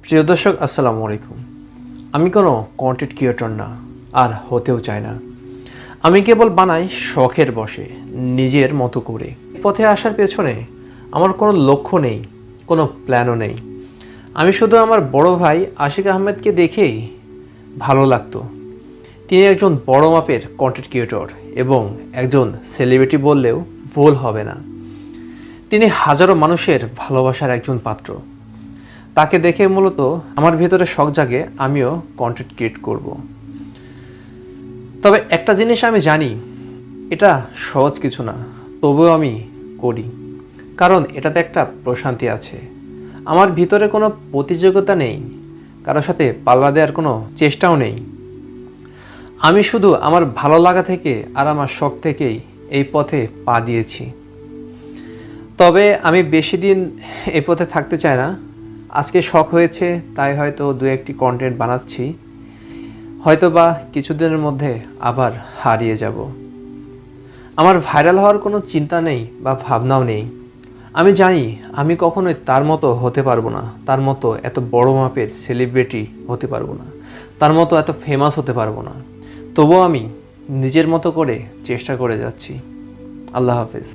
প্রিয় দর্শক আসসালামু আলাইকুম। আমি কোনো কন্টেন্ট ক্রিয়েটর না, আর হতেও চাই না। আমি কেবল বানাই শখের বশে, নিজের মতো করে। পথে আসার পেছনে আমার কোনো লক্ষ্য নেই, কোনো প্ল্যানও নেই। আমি শুধু আমার বড় ভাই আশিক আহমেদকে দেখেই ভালো লাগতো। তিনি একজন বড় মাপের কন্টেন্ট ক্রিয়েটর এবং একজন সেলিব্রিটি বললেও ভুল হবে না। তিনি হাজারো মানুষের ভালোবাসার একজন পাত্র। তাকে দেখে মূলত আমার ভেতরে শখ জাগে আমিও কন্টেন্ট ক্রিয়েট করব। তবে একটা জিনিস আমি জানি, এটা সহজ কিছু না, তবুও আমি করি, কারণ এটাতে একটা প্রশান্তি আছে। আমার ভিতরে কোনো প্রতিযোগিতা নেই, কারোর সাথে পাল্লা দেওয়ার কোনো চেষ্টাও নেই। আমি শুধু আমার ভালো লাগা থেকে আর আমার শখ থেকেই এই পথে পা দিয়েছি। তবে আমি বেশি দিন এই পথে থাকতে চাই না। আজকে শখ হয়েছে তাই হয়তো দু একটি কন্টেন্ট বানাচ্ছি, হয়তো বা কিছুদিনের মধ্যে আবার হারিয়ে যাব। আমার ভাইরাল হওয়ার কোনো চিন্তা নেই বা ভাবনাও নেই। আমি জানি আমি কখনোই তার মতো হতে পারবো না, তার মতো এত বড় মাপের সেলিব্রিটি হতে পারবো না, তার মতো এত ফেমাস হতে পারবো না। তবুও আমি নিজের মতো করে চেষ্টা করে যাচ্ছি। আল্লাহ হাফেজ।